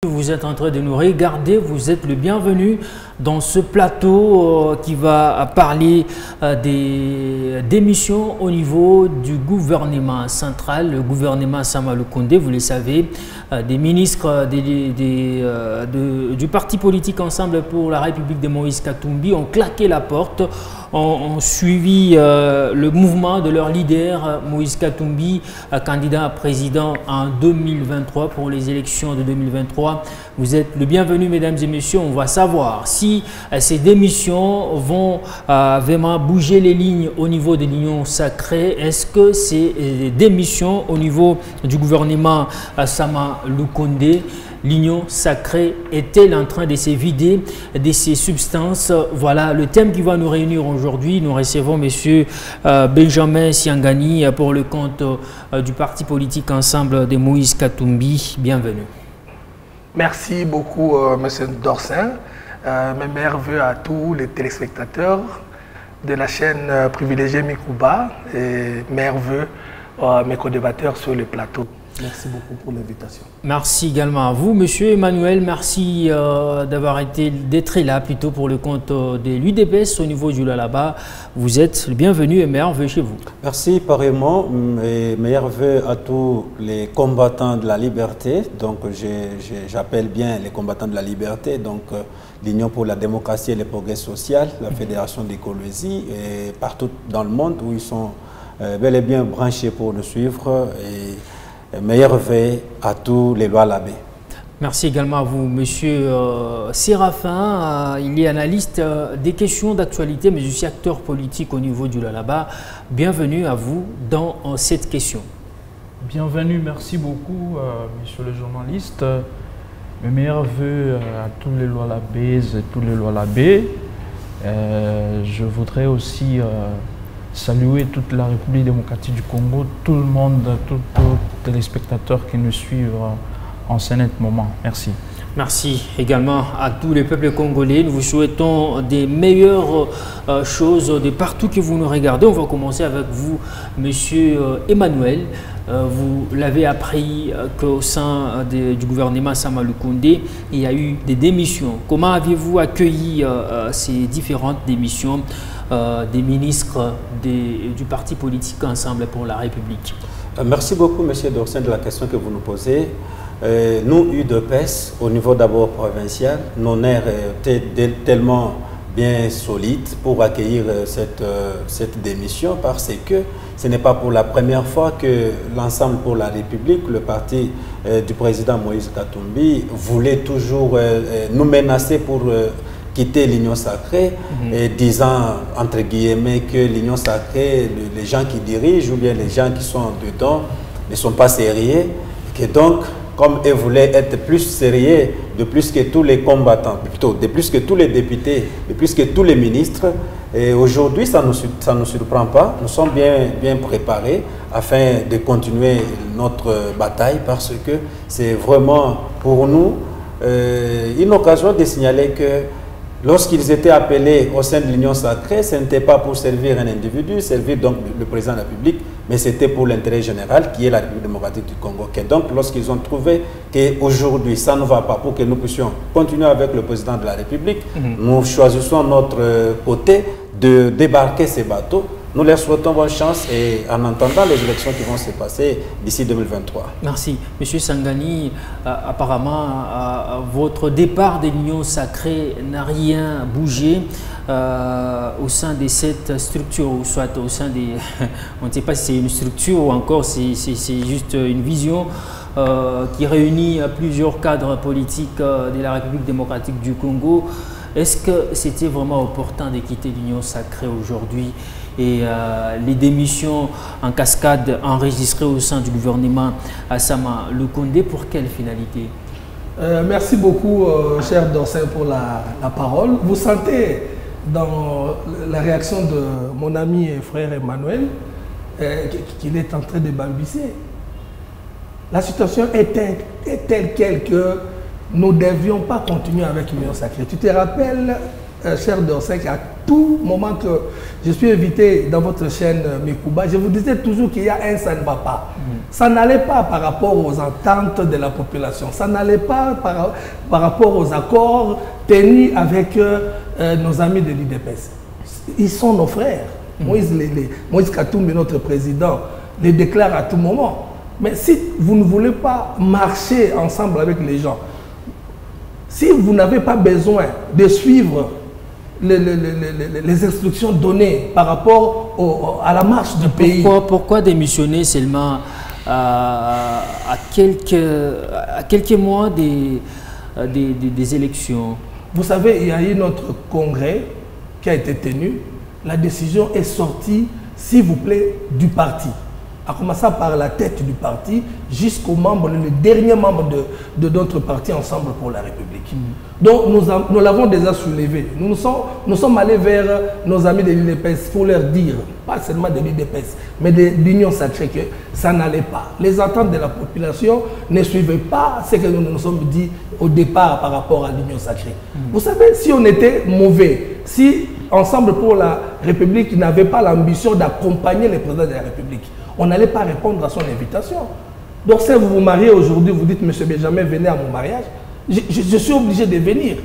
Vous êtes en train de nous regarder, vous êtes le bienvenu dans ce plateau qui va parler des démissions au niveau du gouvernement central, le gouvernement Sama Lukonde, vous le savez, des ministres du parti politique Ensemble pour la République de Moïse Katumbi ont claqué la porte, ont suivi le mouvement de leur leader Moïse Katumbi, candidat à président en 2023 pour les élections de 2023. Vous êtes le bienvenu, mesdames et messieurs. On va savoir si ces démissions vont vraiment bouger les lignes au niveau de l'Union sacrée. Est-ce que ces démissions au niveau du gouvernement Sama Lukonde, l'Union sacrée, est-elle en train de se vider de ses substances? Voilà le thème qui va nous réunir aujourd'hui. Nous recevons M. Benjamin Siangani pour le compte du parti politique Ensemble de Moïse Katumbi. Bienvenue. Merci beaucoup, M. Dorsin. Mes meilleurs voeux à tous les téléspectateurs de la chaîne privilégiée Mikouba et meilleurs voeux à mes co-débatteurs sur le plateau. Merci beaucoup pour l'invitation. Merci également à vous, Monsieur Emmanuel. Merci d'être là plutôt pour le compte de l'UDPS au niveau du Lualaba. Vous êtes le bienvenu et meilleurs vœux chez vous. Merci pareillement et meilleurs vœux à tous les combattants de la liberté. Donc j'appelle bien les combattants de la liberté. Donc l'Union pour la démocratie et le progrès social, la Fédération d'écologie et partout dans le monde où ils sont bel et bien branchés pour nous suivre. Meilleurs vœux à tous les Lualabais. Merci également à vous, Monsieur Séraphin. Il est analyste des questions d'actualité, mais aussi acteur politique au niveau du Lualaba. Bienvenue à vous dans cette question. Bienvenue, merci beaucoup, Monsieur le journaliste. Mes meilleurs vœux à tous les Lualabais et tous les Lualabais. Je voudrais aussi saluer toute la République démocratique du Congo, tout le monde, tous les téléspectateurs qui nous suivent en ce net moment. Merci. Merci également à tous les peuples congolais. Nous vous souhaitons des meilleures choses de partout que vous nous regardez. On va commencer avec vous, Monsieur Emmanuel. Vous l'avez appris qu'au sein du gouvernement Sama Lukonde, il y a eu des démissions. Comment avez-vous accueilli ces différentes démissions des ministres du parti politique Ensemble pour la République? Merci beaucoup, M. Dorsin, de la question que vous nous posez. Nous, UDPS, au niveau d'abord provincial, nos nerfs étaient tellement bien solides pour accueillir cette démission parce que ce n'est pas pour la première fois que l'Ensemble pour la République, le parti du président Moïse Katumbi, voulait toujours nous menacer pour quitter l'Union sacrée, et disant entre guillemets que l'Union sacrée, les gens qui dirigent ou bien les gens qui sont dedans ne sont pas sérieux, et que donc comme ils voulaient être plus sérieux, de plus que tous les combattants, plutôt de plus que tous les députés, de plus que tous les ministres, et aujourd'hui ça ne nous surprend pas, nous sommes bien préparés afin de continuer notre bataille parce que c'est vraiment pour nous une occasion de signaler que lorsqu'ils étaient appelés au sein de l'Union sacrée, ce n'était pas pour servir un individu, servir donc le président de la République, mais c'était pour l'intérêt général qui est la République démocratique du Congo. Et donc, lorsqu'ils ont trouvé qu'aujourd'hui, ça ne va pas pour que nous puissions continuer avec le président de la République, nous choisissons notre côté de débarquer ces bateaux. Nous leur souhaitons bonne chance et en attendant les élections qui vont se passer d'ici 2023. Merci. Monsieur Sangani, apparemment, votre départ de l'Union sacrée n'a rien bougé au sein de cette structure, ou soit au sein des... on ne sait pas si c'est une structure ou encore c'est juste une vision qui réunit plusieurs cadres politiques de la République démocratique du Congo. Est-ce que c'était vraiment opportun de quitter l'Union sacrée aujourd'hui et les démissions en cascade enregistrées au sein du gouvernement Sama Lukonde, pour quelle finalité? Merci beaucoup, cher Dorsin, pour la parole. Vous sentez dans la réaction de mon ami et frère Emmanuel qu'il est en train de balbutier. La situation est telle quelle que nous ne devions pas continuer avec l'Union sacrée. Tu te rappelles cher Dorsen, qu'à tout moment que je suis invité dans votre chaîne Mikouba, je vous disais toujours qu'il y a un ça ne va pas. Ça n'allait pas par rapport aux ententes de la population. Ça n'allait pas par rapport aux accords tenus avec nos amis de l'UDPS. Ils sont nos frères. Moïse Katumbi, notre président, les déclare à tout moment. Mais si vous ne voulez pas marcher ensemble avec les gens, si vous n'avez pas besoin de suivre les instructions données par rapport à la marche du pays. Pourquoi démissionner seulement à quelques mois des élections? Vous savez, il y a eu notre congrès qui a été tenu. La décision est sortie, s'il vous plaît, du parti. En commençant par la tête du parti jusqu'au membre, le dernier membre de notre parti Ensemble pour la République. Donc nous l'avons déjà soulevé. Nous sommes allés vers nos amis de l'UDPS pour leur dire, pas seulement de l'UDPS, mais de l'Union Sacrée, que ça n'allait pas. Les attentes de la population ne suivaient pas ce que nous nous sommes dit au départ par rapport à l'Union Sacrée. Vous savez, si on était mauvais, si Ensemble pour la République n'avait pas l'ambition d'accompagner le président de la République, on n'allait pas répondre à son invitation. Donc si vous vous mariez aujourd'hui, vous dites, Monsieur Benjamin, venez à mon mariage, je suis obligé de venir.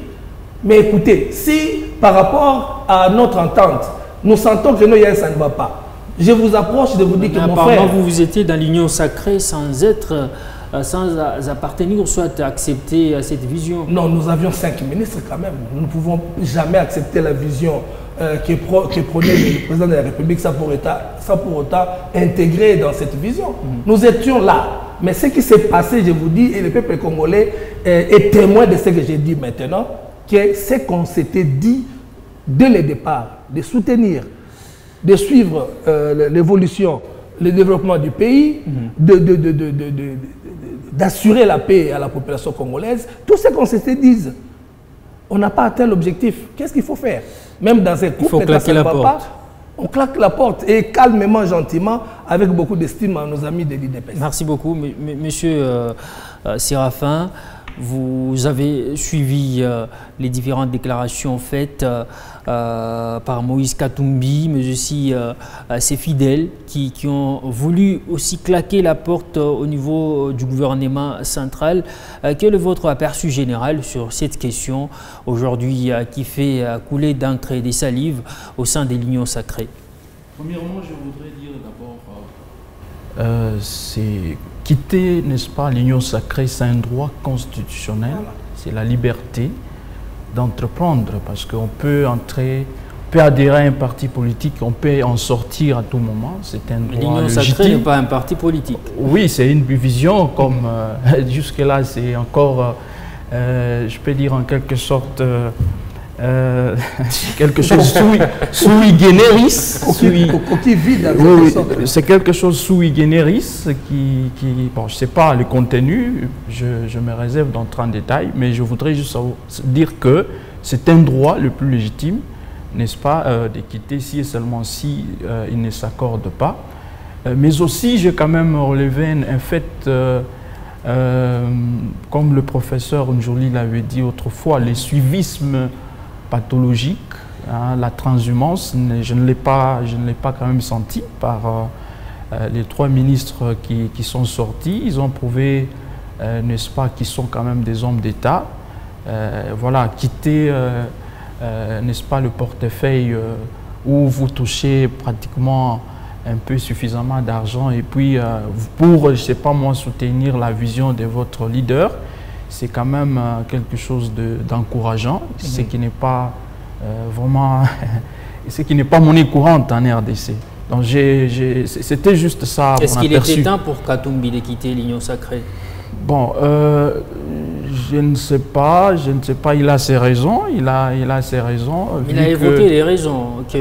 Mais écoutez, si par rapport à notre entente, nous sentons que non, ça ne va pas, je vous approche de vous dire que mon frère... vous étiez dans l'Union Sacrée sans appartenir ou soit accepter cette vision. Non, nous avions 5 ministres quand même. Nous ne pouvons jamais accepter la vision que prenait le président de la République sans pour autant intégrer dans cette vision. Nous étions là. Mais ce qui s'est passé, je vous dis, et le peuple congolais est témoin de ce que j'ai dit maintenant, que ce qu'on s'était dit dès le départ, de soutenir, de suivre l'évolution, le développement du pays, d'assurer la paix à la population congolaise, tout ce qu'on s'était dit, on n'a pas atteint l'objectif. Qu'est-ce qu'il faut faire? Même dans ces couple, il faut claquer la porte. On claque la porte et calmement, gentiment, avec beaucoup d'estime à nos amis de l'UDPS. Merci beaucoup, Monsieur Séraphin. Vous avez suivi les différentes déclarations faites par Moïse Katumbi, mais aussi ses fidèles qui ont voulu aussi claquer la porte au niveau du gouvernement central. Quel est votre aperçu général sur cette question aujourd'hui qui fait couler d'encre et des salives au sein de l'Union Sacrée? Premièrement, je voudrais dire d'abord, c'est quitter, n'est-ce pas, l'Union Sacrée, c'est un droit constitutionnel, c'est la liberté d'entreprendre, parce qu'on peut entrer, on peut adhérer à un parti politique, on peut en sortir à tout moment, c'est un droit légitime. L'Union Sacrée n'est pas un parti politique. Oui, c'est une vision, comme jusque-là, c'est encore, je peux dire en quelque sorte, quelque chose sui generis. C'est quelque chose sui generis qui bon, je ne sais pas le contenu, je me réserve d'entrer en détail, mais je voudrais juste dire que c'est un droit le plus légitime, n'est-ce pas, de quitter si et seulement si il ne s'accorde pas. Mais aussi, j'ai quand même relevé un fait, comme le professeur Njoli l'avait dit autrefois, le suivisme pathologique, hein, la transhumance, je ne l'ai pas quand même senti par les 3 ministres qui sont sortis. Ils ont prouvé, n'est-ce pas, qu'ils sont quand même des hommes d'État. Voilà, quitter, n'est-ce pas, le portefeuille où vous touchez pratiquement un peu suffisamment d'argent et puis pour, je ne sais pas moi, soutenir la vision de votre leader, c'est quand même quelque chose d'encourageant, ce qui n'est pas vraiment, ce qui n'est pas monnaie courante en RDC. Donc c'était juste ça. Est-ce qu'il était temps pour Katumbi de quitter l'Union Sacrée? Bon, je ne sais pas, il a ses raisons, il a ses raisons. Il a évoqué les raisons, que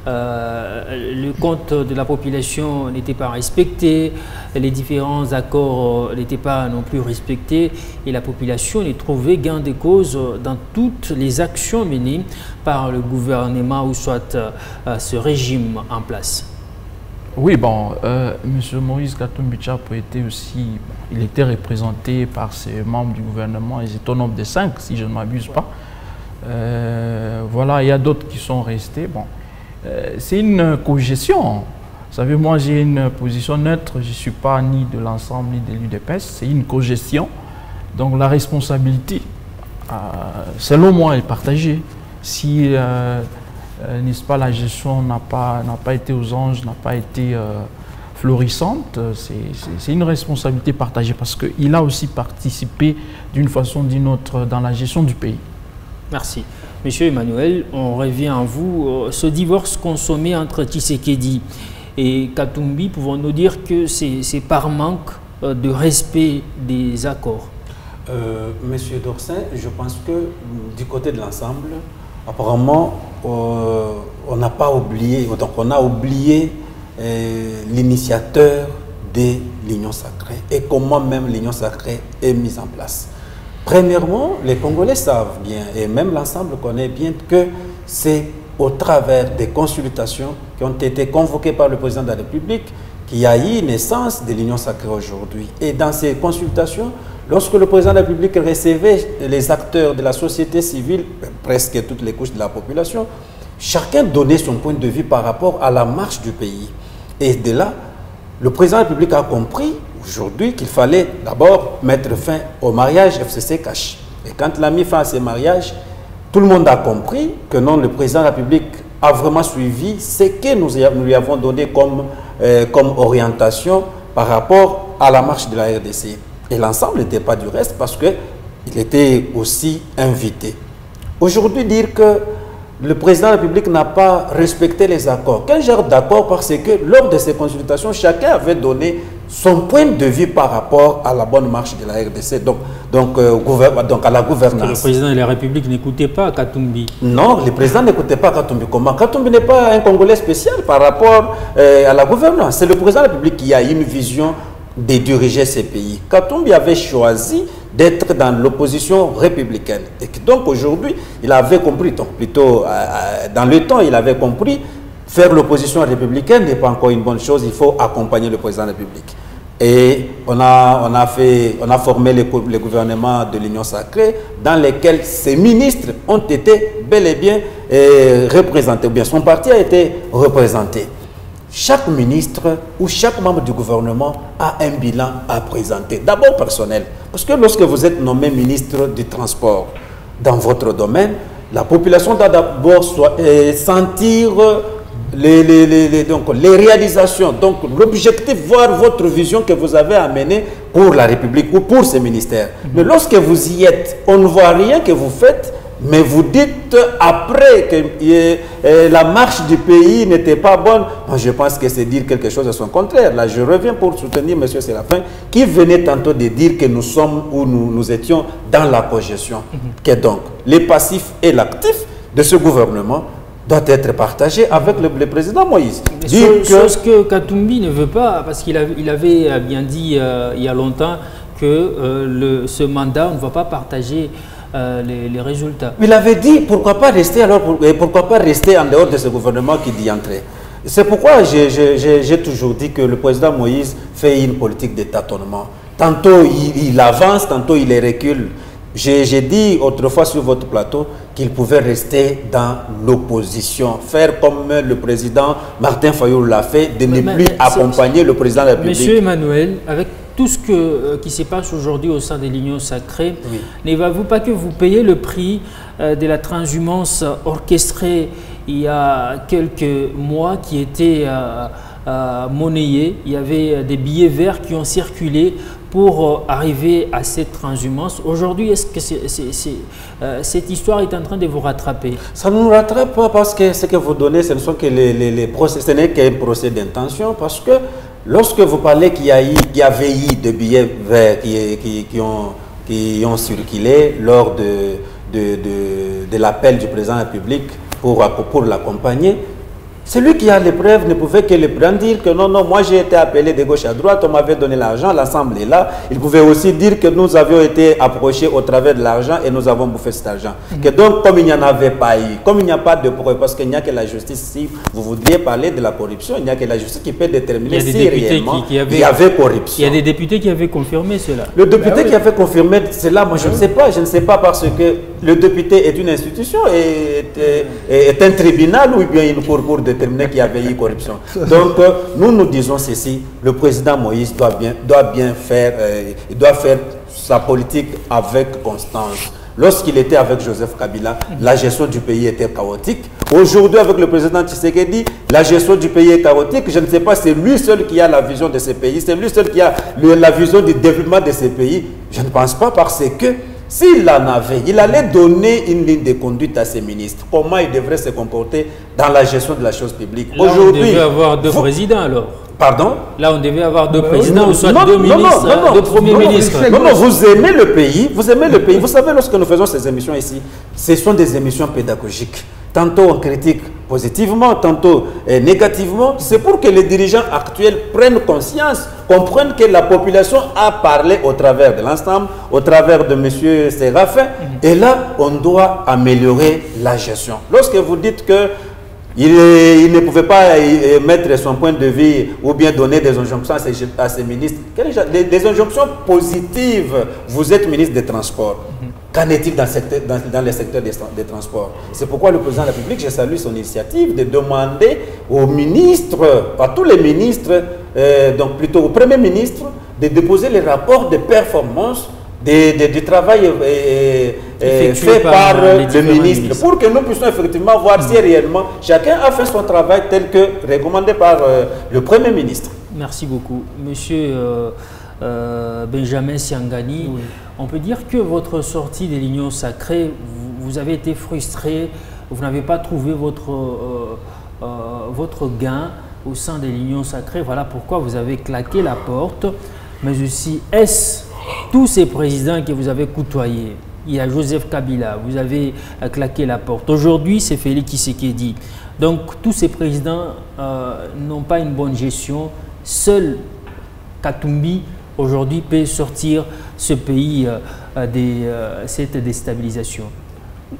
le compte de la population n'était pas respecté, les différents accords n'étaient pas non plus respectés et la population est trouvée gain de cause dans toutes les actions menées par le gouvernement ou soit ce régime en place. Oui, bon, M. Moïse Katumbi Tchapo était aussi, il était représenté par ses membres du gouvernement, ils étaient au nombre de 5, si je ne m'abuse pas. Voilà, il y a d'autres qui sont restés. Bon, c'est une cogestion. Vous savez, moi j'ai une position neutre, je ne suis pas ni de l'ensemble ni de l'UDPS, c'est une cogestion. Donc la responsabilité, selon moi, est partagée. Si, n'est-ce pas, la gestion n'a pas été aux anges, n'a pas été florissante, c'est une responsabilité partagée parce qu'il a aussi participé d'une façon ou d'une autre dans la gestion du pays. Merci. Monsieur Emmanuel, on revient à vous. Ce divorce consommé entre Tshisekedi et Katumbi, pouvons-nous dire que c'est par manque de respect des accords? Monsieur Dorsin, je pense que du côté de l'ensemble, apparemment, on n'a pas oublié, donc on a oublié l'initiateur de l'Union sacrée et comment même l'Union sacrée est mise en place. Premièrement, les Congolais savent bien, et même l'ensemble connaît bien, que c'est au travers des consultations qui ont été convoquées par le président de la République qu'il y a eu naissance de l'Union sacrée aujourd'hui. Et dans ces consultations, lorsque le président de la République recevait les acteurs de la société civile, presque toutes les couches de la population, chacun donnait son point de vue par rapport à la marche du pays. Et de là, le président de la République a compris aujourd'hui qu'il fallait d'abord mettre fin au mariage FCC-Cash. Et quand il a mis fin à ces mariages, tout le monde a compris que non, le président de la République a vraiment suivi ce que nous lui avons donné comme orientation par rapport à la marche de la RDC. Et l'ensemble n'était pas du reste parce qu'il était aussi invité. Aujourd'hui, dire que le président de la République n'a pas respecté les accords. Quel genre d'accord? Parce que lors de ces consultations, chacun avait donné son point de vue par rapport à la bonne marche de la RDC, donc à la gouvernance. Le président de la République n'écoutait pas Katumbi. Non, le président n'écoutait pas Katumbi. Comment? Katumbi n'est pas un Congolais spécial par rapport à la gouvernance. C'est le président de la République qui a une vision de diriger ces pays. Katumbi avait choisi d'être dans l'opposition républicaine. Et donc aujourd'hui, il avait compris, donc plutôt dans le temps, il avait compris, faire l'opposition républicaine n'est pas encore une bonne chose, il faut accompagner le président de la République. Et on a formé le gouvernement de l'Union sacrée dans lequel ces ministres ont été bel et bien représentés, ou bien son parti a été représenté. Chaque ministre ou chaque membre du gouvernement a un bilan à présenter. D'abord personnel. Parce que lorsque vous êtes nommé ministre du Transport dans votre domaine, la population doit d'abord sentir les réalisations. Donc l'objectif, voir votre vision que vous avez amenée pour la République ou pour ces ministères. Mais lorsque vous y êtes, on ne voit rien que vous faites. Mais vous dites après que la marche du pays n'était pas bonne. Moi, je pense que c'est dire quelque chose de son contraire. Là, je reviens pour soutenir M. Séraphin qui venait tantôt de dire que nous sommes où nous étions dans la cogestion. Que donc, les passifs et l'actif de ce gouvernement doivent être partagés avec le président Moïse. Chose que Katumbi ne veut pas, parce qu'il avait bien dit il y a longtemps que ce mandat, on ne va pas partager les résultats. Il avait dit pourquoi pas rester alors, pourquoi pas rester en dehors de ce gouvernement qui dit entrer. C'est pourquoi j'ai toujours dit que le président Moïse fait une politique de tâtonnement. Tantôt il avance, tantôt il recule. J'ai dit autrefois sur votre plateau qu'il pouvait rester dans l'opposition, faire comme le président Martin Fayulu l'a fait, de ne plus accompagner le président de la République. Monsieur Emmanuel, avec tout ce qui se passe aujourd'hui au sein de l'Union sacrée, oui, n'avez-vous pas que vous payez le prix de la transhumance orchestrée il y a quelques mois qui était monnayée? Il y avait des billets verts qui ont circulé pour arriver à cette transhumance. Aujourd'hui, est-ce que cette histoire est en train de vous rattraper? Ça ne nous rattrape pas parce que ce que vous donnez, ce n'est qu'un procès d'intention, parce que lorsque vous parlez qu'il y avait eu des billets verts qui ont circulé lors de l'appel du président de la République pour l'accompagner, celui qui a les preuves ne pouvait que le prendre, dire que non, moi j'ai été appelé de gauche à droite, on m'avait donné l'argent, l'Assemblée est là. Il pouvait aussi dire que nous avions été approchés au travers de l'argent et nous avons bouffé cet argent. Que donc, comme il n'y en avait pas eu, comme il n'y a pas de preuve, parce qu'il n'y a que la justice, si vous voudriez parler de la corruption, il n'y a que la justice qui peut déterminer si réellement il y avait corruption. Il y a des députés qui avaient confirmé cela. Le député qui avait confirmé cela, moi je ne sais pas parce que le député est une institution, est un tribunal ou bien une cour pour déterminer qu'il y avait eu corruption. Donc, nous disons ceci, le président Moïse doit bien faire, il doit faire sa politique avec constance. Lorsqu'il était avec Joseph Kabila, la gestion du pays était chaotique. Aujourd'hui, avec le président Tshisekedi, la gestion du pays est chaotique. Je ne sais pas, c'est lui seul qui a la vision de ce pays. C'est lui seul qui a la vision du développement de ce pays. Je ne pense pas, parce que s'il en avait, il allait donner une ligne de conduite à ses ministres. Comment ils devraient se comporter dans la gestion de la chose publique. Aujourd'hui, on devait avoir deux présidents alors. Pardon? Là, on devait avoir deux présidents ou soit deux ministres, deux premiers ministres. Non, vous aimez le pays, vous aimez le pays. Vous savez, lorsque nous faisons ces émissions ici, ce sont des émissions pédagogiques. Tantôt on critique positivement, tantôt négativement. C'est pour que les dirigeants actuels prennent conscience, comprennent que la population a parlé au travers de l'ensemble, au travers de M. Séraphin. Et là, on doit améliorer la gestion. Lorsque vous dites que il ne pouvait pas mettre son point de vue ou bien donner des injonctions à ses ministres. Des injonctions positives. Vous êtes ministre des Transports. Qu'en est-il dans le secteur des transports? C'est pourquoi le président de la République, je salue son initiative de demander aux ministres, à tous les ministres, donc plutôt au Premier ministre, de déposer les rapports de performance du travail fait par le ministre, pour que nous puissions effectivement voir si réellement chacun a fait son travail tel que recommandé par le Premier ministre. Merci beaucoup. Monsieur Benjamin Siangani, on peut dire que votre sortie de l'Union sacrée, vous avez été frustré, vous n'avez pas trouvé votre gain au sein de l'Union sacrée, voilà pourquoi vous avez claqué la porte, mais aussi est-ce tous ces présidents que vous avez côtoyés, il y a Joseph Kabila, vous avez claqué la porte. Aujourd'hui, c'est Félix Tshisekedi. Donc, tous ces présidents n'ont pas une bonne gestion. Seul Katumbi, aujourd'hui, peut sortir ce pays de cette déstabilisation.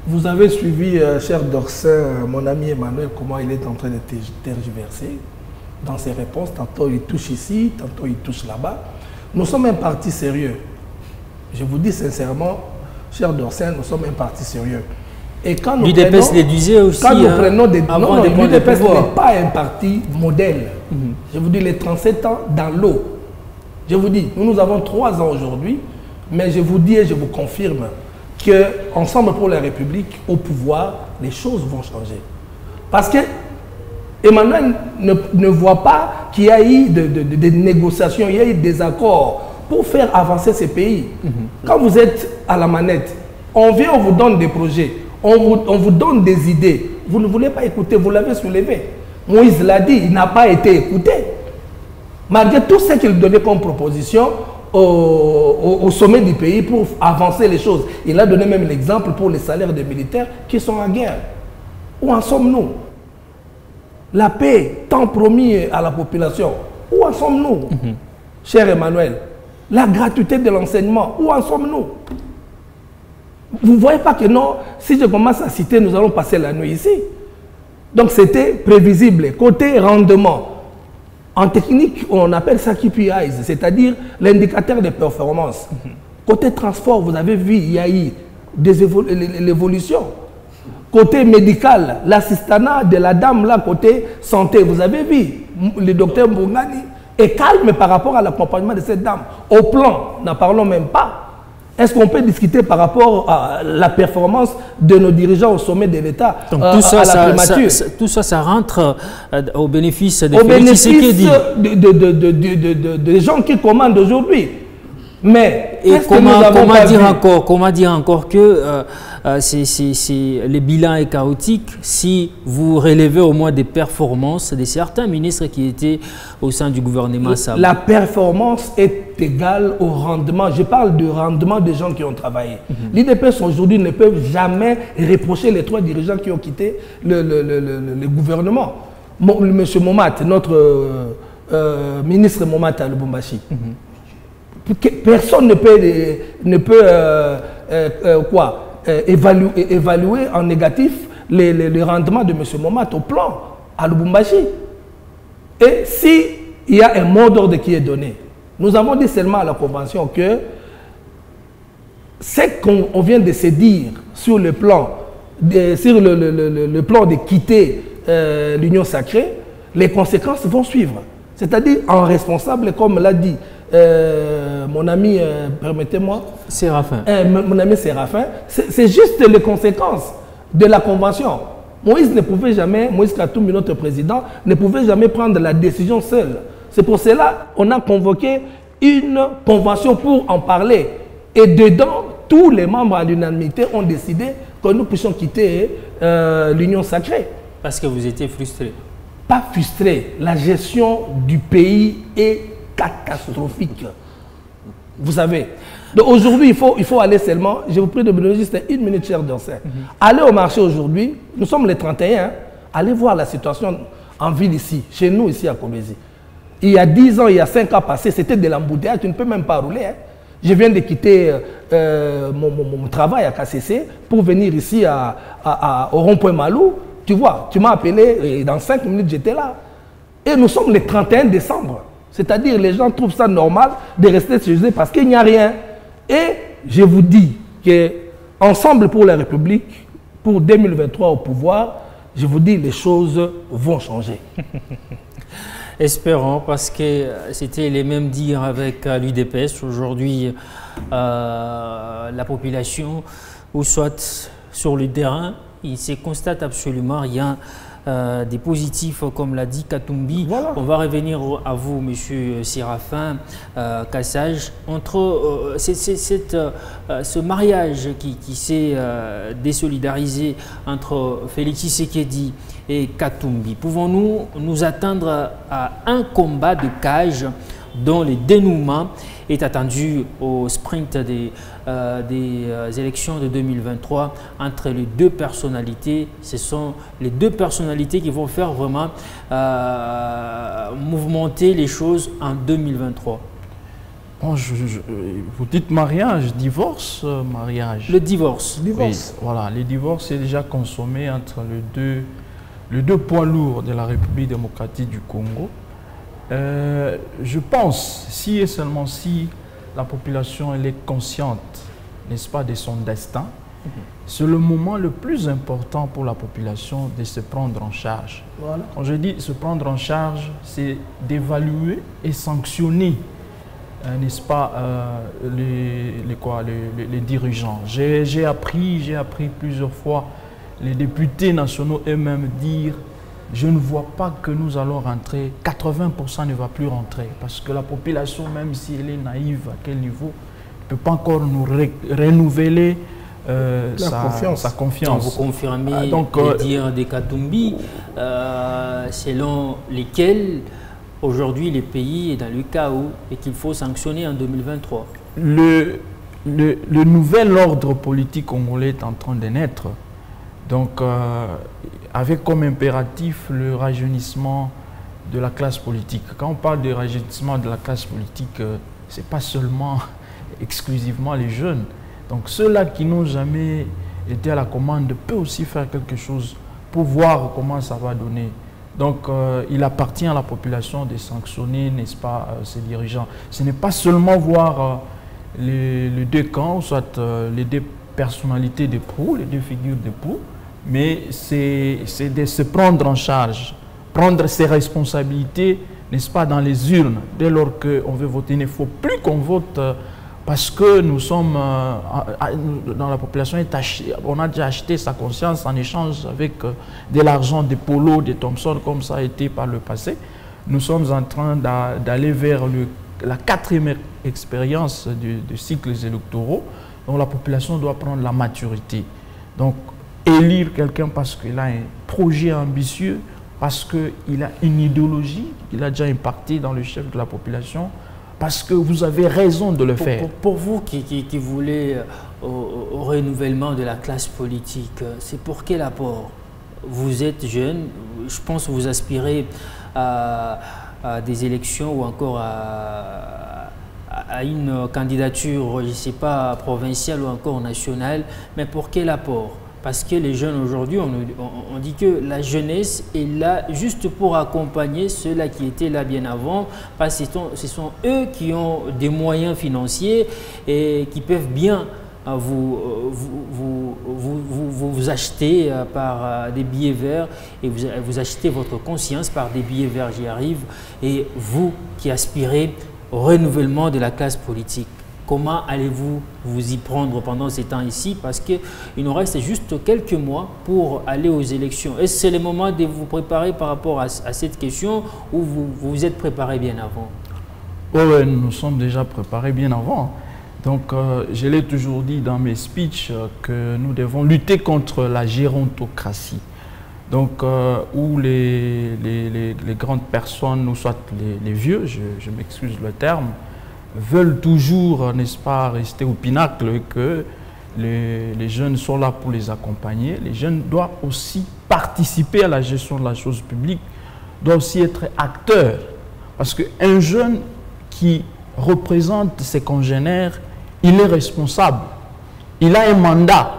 Vous avez suivi, cher Dorsin, mon ami Emmanuel, comment il est en train de tergiverser dans ses réponses. Tantôt il touche ici, tantôt il touche là-bas. Nous sommes un parti sérieux. Je vous dis sincèrement, cher Dorsen, nous sommes un parti sérieux. Et quand nous l'UDPS déduisait aussi. Quand nous prenons des... Non, l'UDPS n'est pas un parti modèle. Je vous dis, les 37 ans dans l'eau. Je vous dis, nous avons 3 ans aujourd'hui, mais je vous dis et je vous confirme qu'ensemble pour la République, au pouvoir, les choses vont changer. Parce que Emmanuel ne voit pas qu'il y a eu des négociations, il y a eu des accords pour faire avancer ces pays. Quand vous êtes à la manette, on vient, on vous donne des projets, on vous donne des idées. Vous ne voulez pas écouter, vous l'avez soulevé. Moïse l'a dit, il n'a pas été écouté. Malgré tout ce qu'il donnait comme proposition au sommet du pays pour avancer les choses. Il a donné même l'exemple pour les salaires des militaires qui sont en guerre. Où en sommes-nous? La paix tant promis à la population, où en sommes-nous, cher Emmanuel? La gratuité de l'enseignement, où en sommes-nous? Vous ne voyez pas que non, si je commence à citer, nous allons passer la nuit ici. Donc c'était prévisible. Côté rendement, en technique, on appelle ça KPIs, c'est-à-dire l'indicateur de performance. Côté transport, vous avez vu, il y a eu l'évolution. Côté médical, l'assistanat de la dame, là, côté santé, vous avez vu, le docteur Mbongani est calme par rapport à l'accompagnement de cette dame. Au plan, n'en parlons même pas. Est-ce qu'on peut discuter par rapport à la performance de nos dirigeants au sommet de l'État, tout ça, à la primature? Tout ça, ça rentre au bénéfice des des gens qui commandent aujourd'hui. Mais et comment dire encore que le bilan est chaotique si vous relevez au moins des performances de certains ministres qui étaient au sein du gouvernement. La performance est égale au rendement. Je parle du rendement des gens qui ont travaillé. L'IDPS aujourd'hui ne peut jamais reprocher les 3 dirigeants qui ont quitté le gouvernement. Monsieur Momat, notre ministre Momat à Lubumbashi. Personne ne peut évaluer en négatif les rendements de M. Momat au plan à Lubumbashi. Et s'il y a un mot d'ordre qui est donné, nous avons dit seulement à la Convention que ce qu'on vient de se dire sur le plan le plan de quitter l'Union sacrée, les conséquences vont suivre. C'est-à-dire en responsable, comme l'a dit mon ami, permettez-moi. Séraphin. Mon ami Séraphin, c'est juste les conséquences de la convention. Moïse Katumbi, notre président, ne pouvait jamais prendre la décision seul. C'est pour cela qu'on a convoqué une convention pour en parler. Et dedans, tous les membres à l'unanimité ont décidé que nous puissions quitter l'Union sacrée. Parce que vous étiez frustré. Pas frustré. La gestion du pays est catastrophique. Vous savez. Donc aujourd'hui, il faut aller seulement, je vous prie de me donner juste une minute, cher Dorcin. Allez au marché aujourd'hui, nous sommes les 31, allez voir la situation en ville ici, chez nous ici à Kobezi. Il y a 10 ans, il y a 5 ans passés, c'était de l'embouteillage, tu ne peux même pas rouler. Hein. Je viens de quitter mon travail à KCC pour venir ici au rond-point Malou. Tu vois, tu m'as appelé et dans 5 minutes, j'étais là. Et nous sommes le 31 décembre. C'est-à-dire les gens trouvent ça normal de rester chez eux parce qu'il n'y a rien. Et je vous dis que Ensemble pour la République, pour 2023 au pouvoir, je vous dis les choses vont changer. Espérons, parce que c'était les mêmes dires avec l'UDPS. Aujourd'hui, la population, ou soit sur le terrain, il se constate absolument rien des positifs, comme l'a dit Katumbi. Voilà. On va revenir à vous, monsieur Séraphin Kassage. Entre ce mariage qui s'est désolidarisé entre Félix Tshisekedi et Katumbi, pouvons-nous nous attendre à un combat de cage dont le dénouement est attendu au sprint des élections de 2023 entre les deux personnalités? Ce sont les deux personnalités qui vont faire vraiment mouvementer les choses en 2023. Bon, vous dites mariage, divorce, mariage. Le divorce. Oui, voilà, le divorce est déjà consommé entre les deux poids lourds de la République démocratique du Congo. Je pense, si et seulement si la population elle est consciente, n'est-ce pas, de son destin, c'est le moment le plus important pour la population de se prendre en charge. Voilà. Quand je dis se prendre en charge, c'est d'évaluer et sanctionner, n'est-ce pas, les dirigeants. J'ai appris plusieurs fois les députés nationaux eux-mêmes dire: je ne vois pas que nous allons rentrer, 80% ne va plus rentrer, parce que la population, même si elle est naïve, à quel niveau, ne peut pas encore nous renouveler sa confiance. Vous confirmez les dires de Katumbi, selon lesquels aujourd'hui le pays est dans le chaos et qu'il faut sanctionner en 2023. Le nouvel ordre politique congolais est en train de naître. Donc, avec comme impératif le rajeunissement de la classe politique. Quand on parle de rajeunissement de la classe politique, ce n'est pas seulement exclusivement les jeunes. Donc, ceux-là qui n'ont jamais été à la commande peuvent aussi faire quelque chose pour voir comment ça va donner. Donc, il appartient à la population de sanctionner, n'est-ce pas, ces dirigeants. Ce n'est pas seulement voir les deux camps, soit les deux personnalités de proue, les deux figures de proue, mais c'est de se prendre en charge, prendre ses responsabilités, n'est-ce pas, dans les urnes. Dès lors qu'on veut voter, il ne faut plus qu'on vote parce que nous sommes, dans la population, on a déjà acheté sa conscience en échange avec de l'argent, des polos, des Thompson, comme ça a été par le passé. Nous sommes en train d'aller vers la 4e expérience de cycles électoraux, dont la population doit prendre la maturité. Donc, élire quelqu'un parce qu'il a un projet ambitieux, parce qu'il a une idéologie qu'il a déjà impactée dans le chef de la population, parce que vous avez raison de le faire. Pour vous qui voulez au renouvellement de la classe politique, c'est pour quel apport? Vous êtes jeune, je pense que vous aspirez à des élections ou encore à une candidature, je ne sais pas, provinciale ou encore nationale, mais pour quel apport? Parce que les jeunes aujourd'hui, on dit que la jeunesse est là juste pour accompagner ceux-là qui étaient là bien avant, parce que ce sont eux qui ont des moyens financiers et qui peuvent bien vous achetez par des billets verts et vous achetez votre conscience par des billets verts, j'y arrive, et vous qui aspirez au renouvellement de la classe politique. Comment allez-vous vous y prendre pendant ces temps ici? Parce qu'il nous reste juste quelques mois pour aller aux élections. Est-ce que c'est le moment de vous préparer par rapport à cette question ou vous vous êtes préparé bien avant? Oui, nous sommes déjà préparés bien avant. Donc, je l'ai toujours dit dans mes speeches que nous devons lutter contre la gérontocratie. Donc, où les grandes personnes, ou soit les vieux, je m'excuse le terme, veulent toujours, n'est-ce pas, rester au pinacle et que les jeunes sont là pour les accompagner. Les jeunes doivent aussi participer à la gestion de la chose publique, doivent aussi être acteurs. Parce qu'un jeune qui représente ses congénères, il est responsable. Il a un mandat.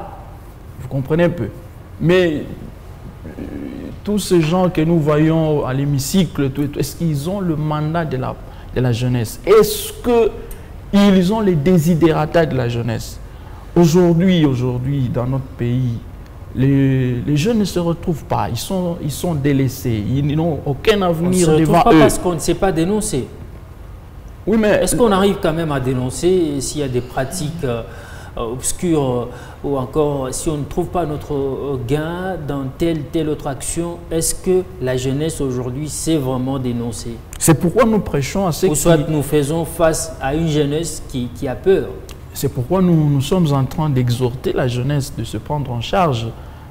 Vous comprenez un peu. Mais tous ces gens que nous voyons à l'hémicycle, est-ce qu'ils ont le mandat de la jeunesse? Est-ce qu'ils ont les désidérata de la jeunesse? Aujourd'hui, dans notre pays, les jeunes ne se retrouvent pas. Ils sont délaissés. Ils n'ont aucun avenir devant eux. Pas parce qu'on ne sait pas dénoncer. Oui, mais est-ce qu'on arrive quand même à dénoncer s'il y a des pratiques obscures ou encore si on ne trouve pas notre gain dans telle autre action? Est-ce que la jeunesse aujourd'hui sait vraiment dénoncer? C'est pourquoi nous prêchons à ceux ou soit nous faisons face à une jeunesse qui a peur. C'est pourquoi nous sommes en train d'exhorter la jeunesse de se prendre en charge,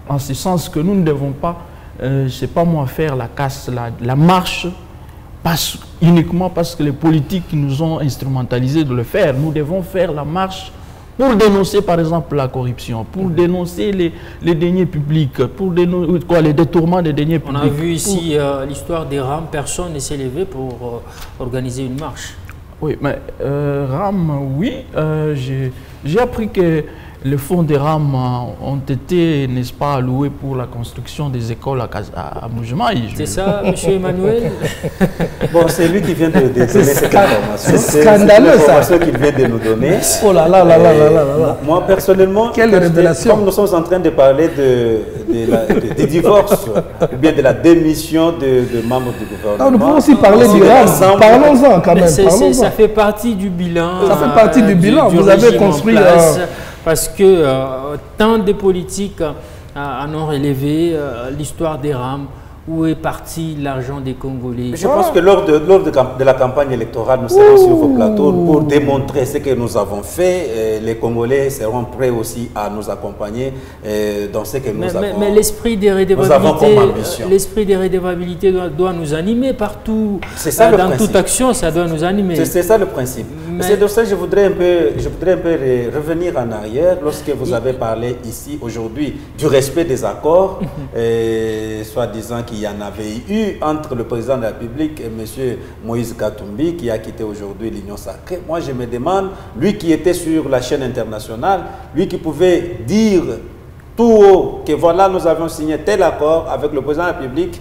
en ce sens que nous ne devons pas, je ne sais pas moi, faire la casse, la marche, uniquement parce que les politiques nous ont instrumentalisé de le faire. Nous devons faire la marche pour dénoncer par exemple la corruption, pour dénoncer les deniers publics, pour dénoncer les détournements des deniers publics. On a vu ici l'histoire des RAM, personne ne s'est levé pour organiser une marche. Oui, mais RAM, oui, j'ai appris que les fonds des RAM ont été, n'est-ce pas, alloués pour la construction des écoles à Moujmaï. C'est ça, M. Emmanuel? Bon, c'est lui qui vient de donner cette information. C'est scandaleux, ça. C'est l'information qu'il vient de nous donner. Oh là là là là là là là. Moi, personnellement, quelle révélation. Comme nous sommes en train de parler des divorces, ou bien de la démission de membres du gouvernement. Non, nous pouvons aussi parler du RAM. Parlons-en quand même. Ça fait partie du bilan. Ça fait partie du bilan. Vous avez construit... Parce que tant de politiques en ont relevé l'histoire des RAM, où est parti l'argent des Congolais. Je pense que lors de la campagne électorale, nous serons sur vos plateaux pour démontrer ce que nous avons fait. Les Congolais seront prêts aussi à nous accompagner dans ce que nous avons. Mais l'esprit des redevabilités doit nous animer partout. C'est ça le principe. Dans toute action, ça doit nous animer. C'est ça le principe. C'est de ça que je voudrais un peu revenir en arrière lorsque vous avez parlé ici aujourd'hui du respect des accords, soi-disant qu'il y en avait eu entre le président de la République et M. Moïse Katumbi qui a quitté aujourd'hui l'Union sacrée. Moi, je me demande, lui qui était sur la chaîne internationale, lui qui pouvait dire tout haut que voilà, nous avions signé tel accord avec le président de la République,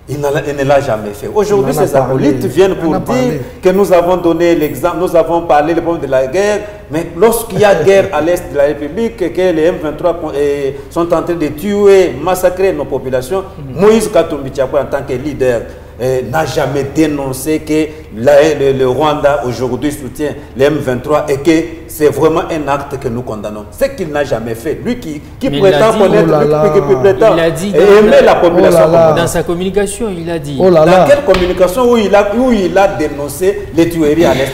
il ne l'a jamais fait. Aujourd'hui, ces acolytes viennent pour dire que nous avons donné l'exemple, nous avons parlé le problème de la guerre, mais lorsqu'il y a guerre à l'est de la République, que les M23 sont en train de tuer, massacrer nos populations, Moïse Katumbi Tchapou, en tant que leader, n'a jamais dénoncé que le Rwanda aujourd'hui soutient les M23 et que c'est vraiment un acte que nous condamnons. C'est qu'il n'a jamais fait. Lui qui prétend connaître, il a dit aimer la population. Dans sa communication, il a dit. Dans quelle communication où il a dénoncé les tueries à l'est?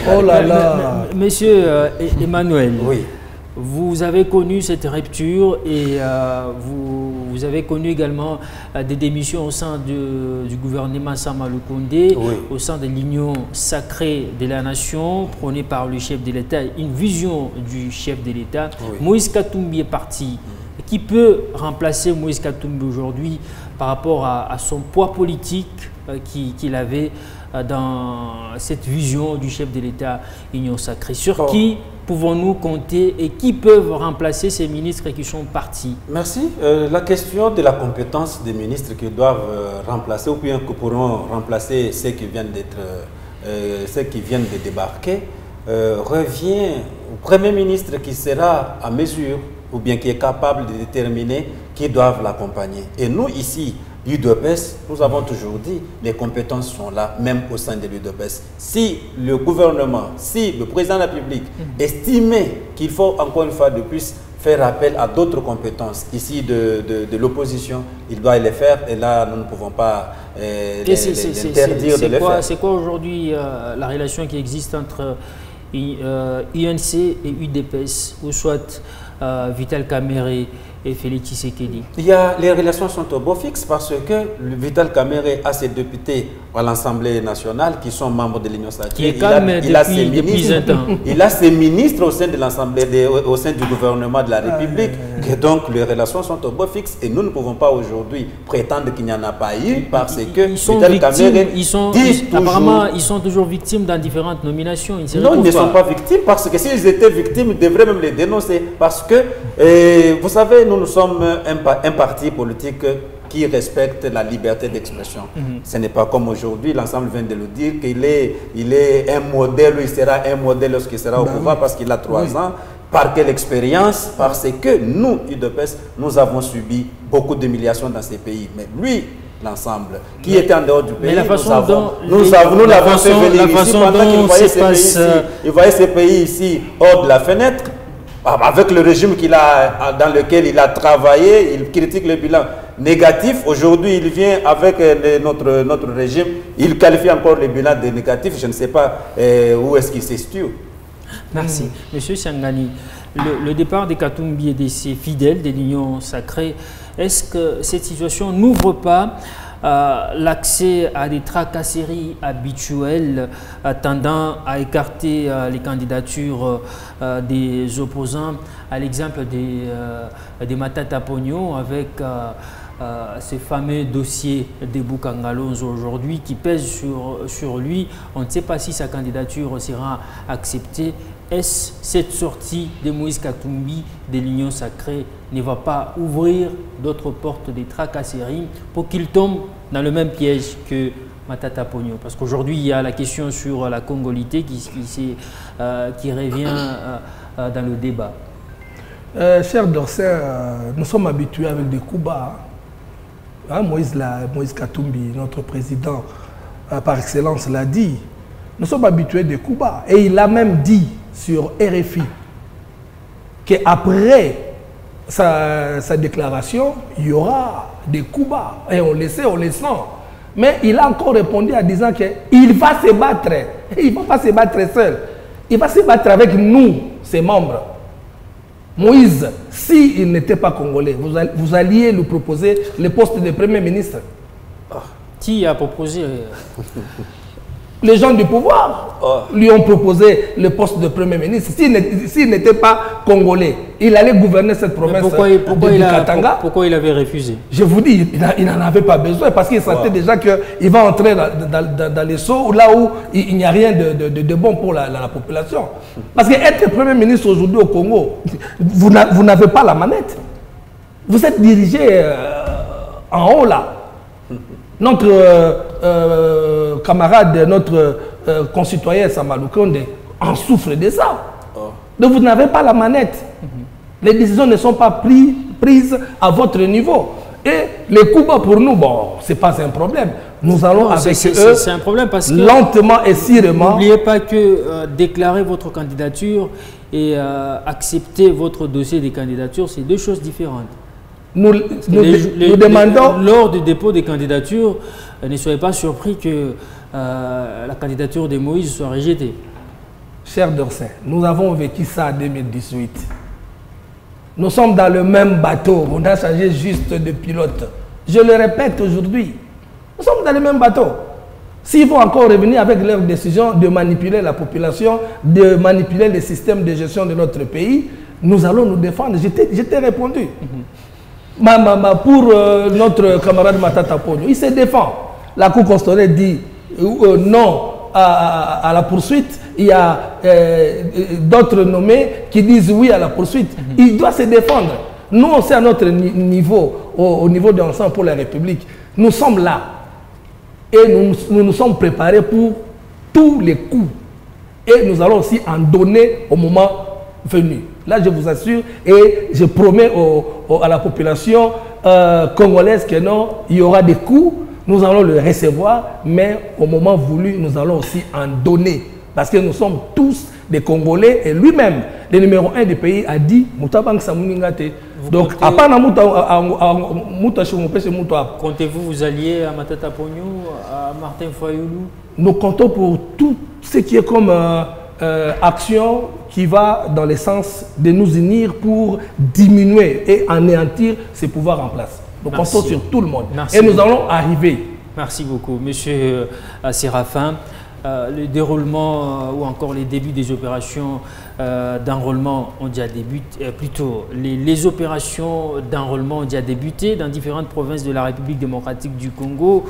Monsieur Emmanuel, oui. Vous avez connu cette rupture et vous avez connu également des démissions au sein du gouvernement Sama Lukonde, oui. au sein de l'union sacrée de la nation, prônée par le chef de l'État, une vision du chef de l'État. Oui. Moïse Katumbi est parti. Qui peut remplacer Moïse Katumbi aujourd'hui par rapport à son poids politique qu'il avait dans cette vision du chef de l'État Union sacrée? Sur qui pouvons-nous compter et qui peuvent remplacer ces ministres qui sont partis? Merci. La question de la compétence des ministres qui doivent remplacer ou bien que pourront remplacer ceux qui viennent de débarquer revient Premier ministre qui sera à mesure ou bien qui est capable de déterminer qui doivent l'accompagner. Et nous, ici, l'UDPS, nous avons toujours dit, les compétences sont là, même au sein de l'UDPS. Si le gouvernement, si le président de la République estimait qu'il faut encore une fois de plus faire appel à d'autres compétences ici de l'opposition, il doit les faire et là, nous ne pouvons pas l'interdire de les faire. C'est quoi aujourd'hui la relation qui existe entre UNC et UDPS, ou soit Vital Kamerhe et Félix Tshisekedi? Les relations sont au beau fixe parce que le Vital Kamerhe a ses députés à l'Assemblée nationale qui sont membres de l'Union sacrée. Il a ses ministres au sein de l'Assemblée, au sein du gouvernement de la République. Et donc les relations sont au beau fixe et nous ne pouvons pas aujourd'hui prétendre qu'il n'y en a pas eu parce que Vital Kamerhe apparemment ils sont toujours victimes dans différentes nominations. Non, ils ne sont pas victimes parce que s'ils étaient victimes, ils devraient même les dénoncer parce que vous savez, nous sommes un parti politique qui respecte la liberté d'expression. Ce n'est pas comme aujourd'hui, l'ensemble vient de le dire, qu'il est un modèle, il sera un modèle lorsqu'il sera au pouvoir parce qu'il a 3 ans. Par quelle expérience? Parce que nous, UDPS, nous avons subi beaucoup d'humiliations dans ces pays. Mais lui, l'ensemble, qui était en dehors du pays, nous l'avons fait venir ici pendant qu'il voyait ces pays ici hors de la fenêtre. Avec le régime dans lequel il a travaillé, il critique le bilan négatif. Aujourd'hui, il vient avec notre régime, il qualifie encore le bilan de négatif. Je ne sais pas où est-ce qu'il se situe. Merci. Monsieur Sangani, le départ de Katumbi et de ses fidèles de l'Union sacrée, est-ce que cette situation n'ouvre pas l'accès à des tracasseries habituelles tendant à écarter les candidatures des opposants, à l'exemple des Matata Pogno avec ce fameux dossier de Boukangalonzo aujourd'hui qui pèse sur lui. On ne sait pas si sa candidature sera acceptée. Est-ce cette sortie de Moïse Katumbi de l'Union sacrée ne va pas ouvrir d'autres portes de tracasseries pour qu'il tombe dans le même piège que Matata Pogno? Parce qu'aujourd'hui, il y a la question sur la congolité qui revient dans le débat. Cher Dorcin, nous sommes habitués avec des coups bas. Hein, Moïse Katumbi, notre président par excellence, l'a dit. Nous sommes habitués des coups bas. Et il a même dit sur RFI qu'après sa déclaration, il y aura des coups bas. Et on le sait, on le sent. Mais il a encore répondu en disant qu'il va se battre. Il ne va pas se battre seul. Il va se battre avec nous, ses membres. Moïse, s'il n'était pas congolais, vous alliez lui proposer le poste de Premier ministre. Qui a proposé? Les gens du pouvoir lui ont proposé le poste de Premier ministre. S'il n'était pas congolais, il allait gouverner cette province de Katanga. Pourquoi il avait refusé? Je vous dis, il n'en avait pas besoin parce qu'il sentait déjà qu'il va entrer dans les seaux là où il n'y a rien de bon pour la population. Parce qu'être Premier ministre aujourd'hui au Congo, vous n'avez pas la manette. Vous êtes dirigé en haut là. Notre camarade, notre concitoyen Samalou Konde en souffre de ça. Donc vous n'avez pas la manette. Les décisions ne sont pas prises à votre niveau. Et les coups bas pour nous, bon, ce n'est pas un problème. Nous allons avec eux c'est un problème parce que lentement et sûrement. N'oubliez pas que déclarer votre candidature et accepter votre dossier de candidature, c'est deux choses différentes. Nous demandons... Lors du dépôt des candidatures, ne soyez pas surpris que la candidature de Moïse soit rejetée. Cher Dorcin, nous avons vécu ça en 2018. Nous sommes dans le même bateau. On a changé juste de pilote. Je le répète aujourd'hui. Nous sommes dans le même bateau. S'ils vont encore revenir avec leur décision de manipuler la population, de manipuler les systèmes de gestion de notre pays, nous allons nous défendre. Je t'ai répondu. Pour notre camarade Matata Pogno, il se défend. La Cour constitutionnelle dit non à la poursuite. Il y a d'autres nommés qui disent oui à la poursuite. Il doit se défendre. Nous, on sait à notre niveau, au niveau de l'ensemble pour la République, nous sommes là. Et nous nous sommes préparés pour tous les coups. Et nous allons aussi en donner au moment venus. Là, je vous assure, et je promets à la population congolaise que non, il y aura des coûts, nous allons le recevoir, mais au moment voulu, nous allons aussi en donner. Parce que nous sommes tous des Congolais, et lui-même, le numéro 1 du pays, a dit donc, à part comptez-vous vous allier à Matata Pogno, à Martin Fayoulou? Nous comptons pour tout ce qui est comme action qui va dans le sens de nous unir pour diminuer et anéantir ces pouvoirs en place. Nous comptons sur tout le monde. Merci. Et nous allons arriver. Merci beaucoup, Monsieur Séraphin. Le déroulement ou encore les débuts des opérations d'enrôlement ont déjà débuté, plutôt les opérations d'enrôlement ont déjà débuté dans différentes provinces de la République démocratique du Congo.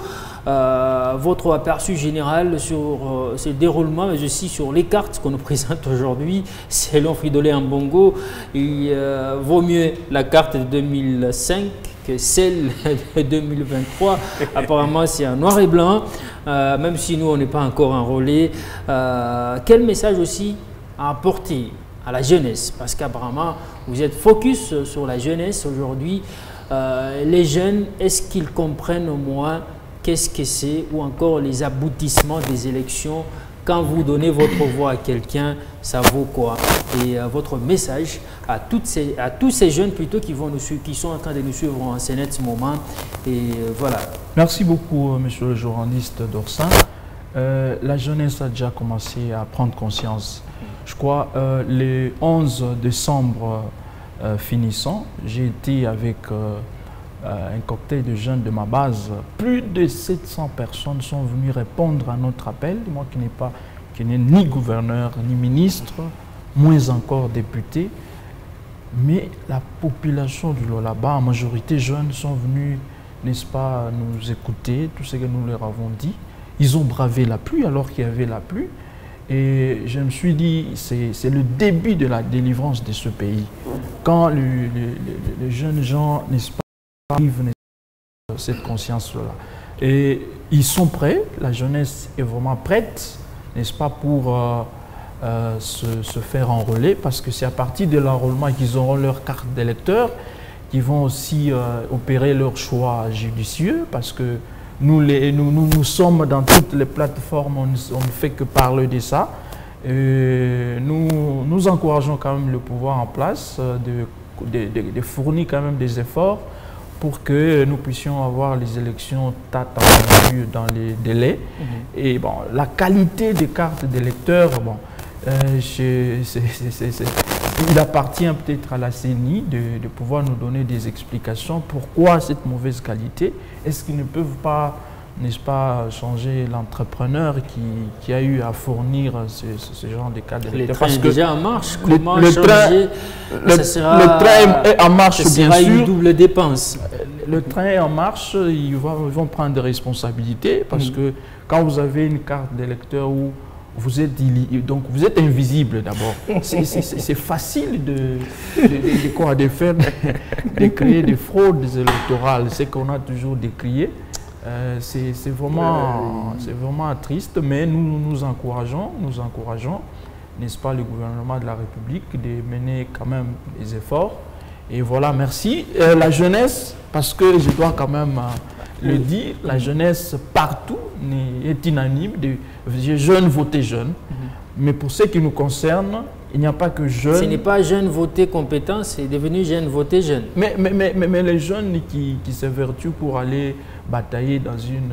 Votre aperçu général sur ce déroulement, mais aussi sur les cartes qu'on nous présente aujourd'hui, selon Fridolin Ambongo, il vaut mieux la carte de 2005 que celle de 2023. Apparemment, c'est en noir et blanc, même si nous, on n'est pas encore enrôlés. Quel message aussi à apporter à la jeunesse? Parce qu'apparemment, vous êtes focus sur la jeunesse aujourd'hui. Les jeunes, est-ce qu'ils comprennent au moins qu'est-ce que c'est ou encore les aboutissements des élections? Quand vous donnez votre voix à quelqu'un, ça vaut quoi? Et votre message à tous ces jeunes plutôt qui sont en train de nous suivre en ce moment. Et voilà. Merci beaucoup, monsieur le journaliste Dorsin. La jeunesse a déjà commencé à prendre conscience. Je crois le 11 décembre finissant, j'ai été avec un cocktail de jeunes de ma base. Plus de 700 personnes sont venues répondre à notre appel. Moi qui n'ai ni gouverneur ni ministre, moins encore député. Mais la population du Lualaba, en majorité jeunes, sont venus, n'est-ce pas, nous écouter, tout ce que nous leur avons dit. Ils ont bravé la pluie alors qu'il y avait la pluie. Et je me suis dit, c'est le début de la délivrance de ce pays. Quand les jeunes gens, n'est-ce pas, arrivent à cette conscience-là. Et ils sont prêts, la jeunesse est vraiment prête, n'est-ce pas, pour se faire enrôler, parce que c'est à partir de l'enrôlement qu'ils auront leur carte d'électeur, qu'ils vont aussi opérer leur choix judicieux, parce que nous sommes dans toutes les plateformes, on ne fait que parler de ça. Et nous encourageons quand même le pouvoir en place de fournir quand même des efforts pour que nous puissions avoir les élections attendues dans les délais. Et bon, la qualité des cartes d'électeurs, bon, il appartient peut-être à la CENI de pouvoir nous donner des explications. Pourquoi cette mauvaise qualité? Est-ce qu'ils ne peuvent pas, n'est-ce pas, changer l'entrepreneur qui a eu à fournir ce genre de cartes d'électeurs? Le train est déjà en marche. Comment changer? Le train est en marche, bien sûr. Une double dépense. Le train est en marche, ils vont prendre des responsabilités parce que quand vous avez une carte d'électeur où vous êtes invisible d'abord. C'est facile de créer des fraudes électorales, c'est qu'on a toujours décrié. C'est vraiment triste, mais nous encourageons, n'est-ce pas, le gouvernement de la République de mener quand même des efforts. Et voilà, merci. La jeunesse, parce que je dois quand même le dire, la jeunesse partout est unanime de jeunes voter jeunes. Mais pour ce qui nous concerne, il n'y a pas que jeunes. Ce n'est pas jeunes voter compétents, c'est devenu jeunes voter jeunes. Mais les jeunes qui s'évertuent pour aller batailler dans une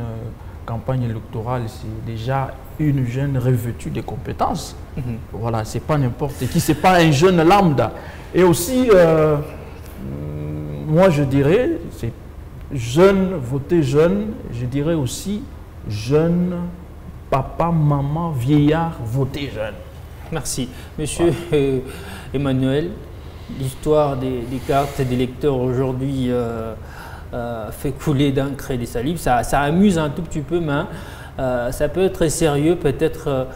campagne électorale, c'est déjà une jeune revêtue de compétences. Voilà, c'est pas n'importe qui, c'est pas un jeune lambda. Et aussi, moi je dirais, c'est jeune, voter jeune, je dirais aussi jeune, papa, maman, vieillard, voter jeune. Merci. Monsieur Emmanuel, l'histoire des cartes d'électeurs aujourd'hui fait couler d'encre et des salives. Ça amuse un tout petit peu, mais ça peut être très sérieux peut-être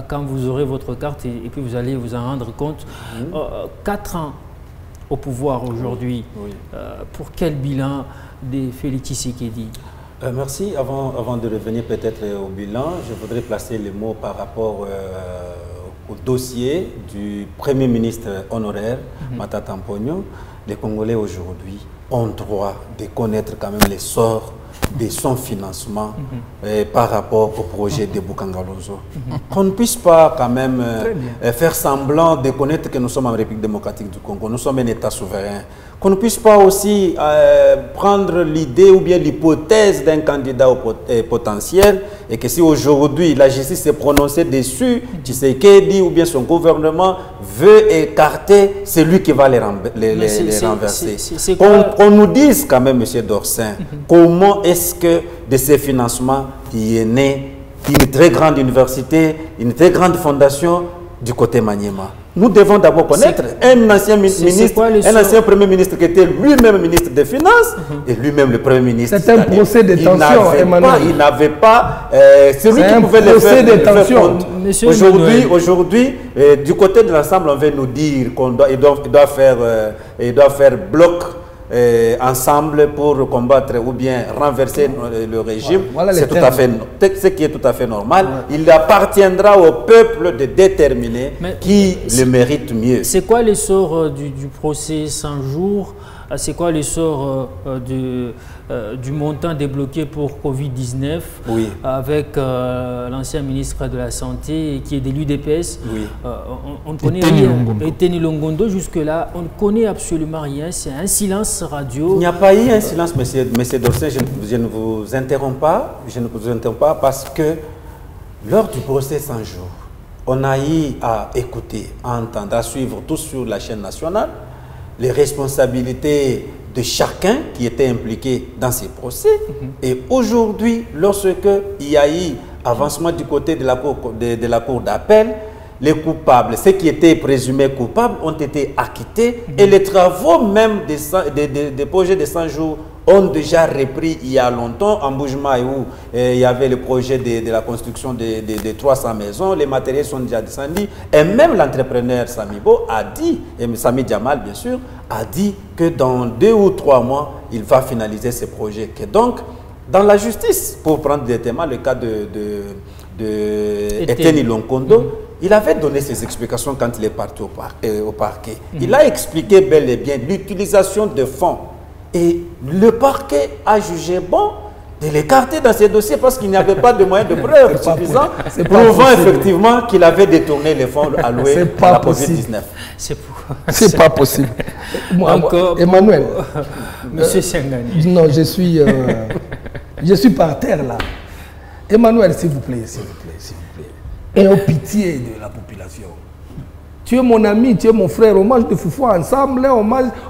quand vous aurez votre carte et puis vous allez vous en rendre compte. 4 ans au pouvoir aujourd'hui, pour quel bilan de Félix Tshisekedi? Merci. Avant de revenir peut-être au bilan, je voudrais placer les mots par rapport au dossier du Premier ministre honoraire, Matata Mponyo, les Congolais aujourd'hui ont droit de connaître quand même les sorts de son financement par rapport au projet de Boukangalonzo. Qu'on ne puisse pas quand même faire semblant de connaître que nous sommes en République démocratique du Congo, nous sommes un État souverain. Qu'on ne puisse pas aussi prendre l'idée ou bien l'hypothèse d'un candidat potentiel et que si aujourd'hui la justice s'est prononcée dessus, Tshisekedi ou bien son gouvernement veut écarter, c'est lui qui va les renverser. On nous dise quand même, M. Dorsin, comment est-ce que de ces financements il est né une très grande université, une très grande fondation du côté Maniema. Nous devons d'abord connaître un ancien ministre, un ancien premier ministre qui était lui-même ministre des Finances et lui-même le premier ministre. C'est un procès de tension, Emmanuel. Il n'avait pas celui qui pouvait le faire. Aujourd'hui, du côté de l'ensemble, on veut nous dire qu'on doit faire bloc ensemble pour combattre ou bien renverser le régime. Voilà c'est ce qui est tout à fait normal. Il appartiendra au peuple de déterminer qui le mérite mieux. C'est quoi l'essor du procès 100 jours? C'est quoi l'essor du montant débloqué pour Covid-19 avec l'ancien ministre de la Santé qui est de l'UDPS? On ne connaît rien. Eteni Longondo, jusque-là, on ne connaît absolument rien. C'est un silence radio. Il n'y a pas eu un silence, monsieur Dorsin. Je ne vous interromps pas. Je ne vous interromps pas parce que lors du procès 100 jours, on a eu à écouter, à entendre, à suivre tout sur la chaîne nationale les responsabilités de chacun qui était impliqué dans ces procès. Et aujourd'hui, lorsque il y a eu avancement du côté de la cour d'appel, les coupables, ceux qui étaient présumés coupables, ont été acquittés et les travaux même des projets de 100 jours ont déjà repris il y a longtemps. En Boujmaï, où il y avait le projet de la construction de 300 maisons, les matériels sont déjà descendus. Et même l'entrepreneur Samibo a dit, et Sami Djamal bien sûr, a dit que dans 2 ou 3 mois, il va finaliser ce projet. Que donc, dans la justice, pour prendre des témoins, le cas de Eteni Longondo, il avait donné ses explications quand il est parti au parquet. Il a expliqué bel et bien l'utilisation de fonds. Et le parquet a jugé bon de l'écarter dans ces dossiers parce qu'il n'y avait pas de moyens de preuve suffisants prouvant effectivement qu'il avait détourné les fonds alloués à la Covid-19. C'est pas possible. Emmanuel, Monsieur Sengani. Non, je suis par terre là. Emmanuel, s'il vous plaît, s'il vous plaît, s'il vous plaît. Ayons pitié de la population. Tu es mon ami, tu es mon frère, on mange de foufou ensemble,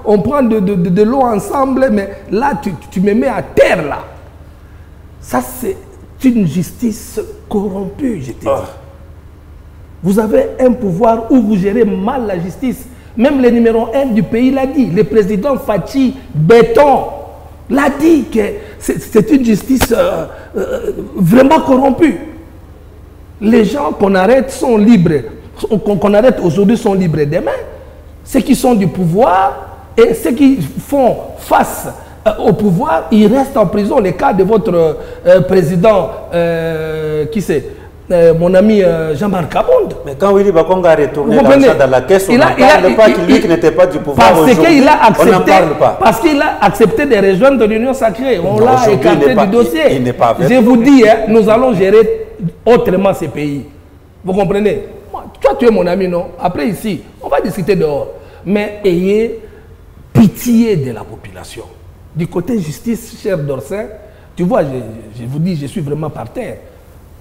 on prend de l'eau ensemble, mais là, tu me mets à terre, là. Ça, c'est une justice corrompue, je te dis. Vous avez un pouvoir où vous gérez mal la justice. Même le numéro 1 du pays l'a dit. Le président Fachi Béton l'a dit que c'est une justice vraiment corrompue. Les gens qu'on arrête sont libres. Qu'on arrête aujourd'hui sont libres demain. Ceux qui sont du pouvoir et ceux qui font face au pouvoir, ils restent en prison. Le cas de votre président, qui c'est mon ami Jean-Marc Kabonde. Mais quand Willy Bakonga a retourné l'argent dans la caisse, on n'en parle pas, lui qui n'était pas du pouvoir aujourd'hui, on n'en parle pas. Parce qu'il a accepté de rejoindre l'Union sacrée. On l'a écarté du dossier. Je vous dis, nous allons gérer autrement ces pays. Vous comprenez? Toi, tu es mon ami, non? Après, ici, on va discuter dehors. Mais ayez pitié de la population. Du côté justice, cher Dorsin, tu vois, je vous dis, je suis vraiment par terre.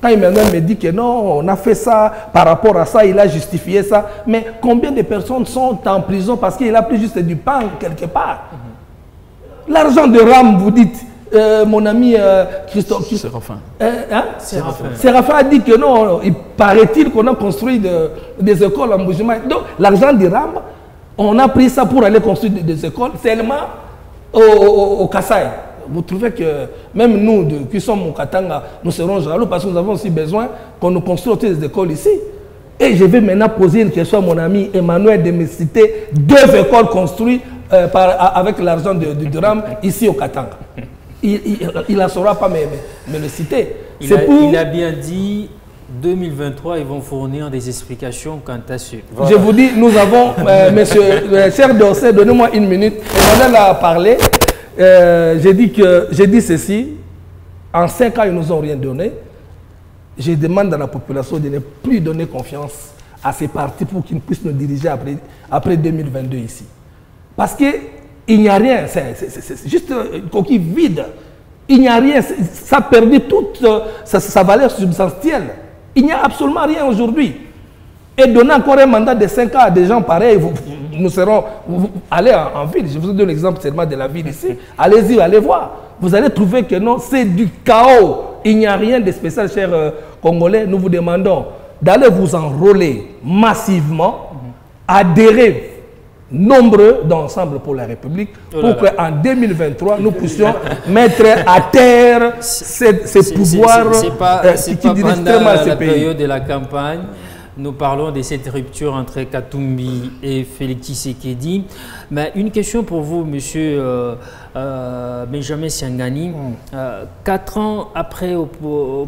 Quand Emmanuel me dit que non, on a fait ça, par rapport à ça, il a justifié ça. Mais combien de personnes sont en prison parce qu'il a pris juste du pain quelque part? L'argent de RAM, vous dites, mon ami Christophe Séraphin. Séraphin a dit que non, il paraît-il qu'on a construit des écoles en Boujmaï. Donc l'argent du RAM, on a pris ça pour aller construire des écoles seulement au Kassai. Vous trouvez que même nous qui sommes au Katanga, nous serons jaloux parce que nous avons aussi besoin qu'on nous construise des écoles ici. Et je vais maintenant poser une question à mon ami Emmanuel de me citer 2 écoles construites avec l'argent du RAM ici au Katanga. Il ne saura pas me le citer. Il a bien dit 2023, ils vont fournir des explications quant à ce. Voilà. Je vous dis, nous avons, monsieur, cher Dorsey, donnez-moi une minute. Emmanuel a parlé. J'ai dit ceci. En 5 ans, ils ne nous ont rien donné. Je demande à la population de ne plus donner confiance à ces partis pour qu'ils puissent nous diriger après 2022 ici. Parce qu'il n'y a rien, c'est juste une coquille vide. Il n'y a rien, ça a perdu toute sa valeur substantielle. Il n'y a absolument rien aujourd'hui. Et donner encore un mandat de 5 ans à des gens pareils, nous serons... allez en ville, je vous donne l'exemple seulement de la ville ici. Allez-y, allez voir. Vous allez trouver que non, c'est du chaos. Il n'y a rien de spécial, chers Congolais. Nous vous demandons d'aller vous enrôler massivement, adhérer nombreux d'Ensemble pour la République, pour qu'en 2023, nous puissions mettre à terre ces pouvoirs qui dirigent très mal ce pays. La période de la campagne, nous parlons de cette rupture entre Katumbi et Félix Tshisekedi. Mais une question pour vous, monsieur Benjamin Siangani. 4 ans après au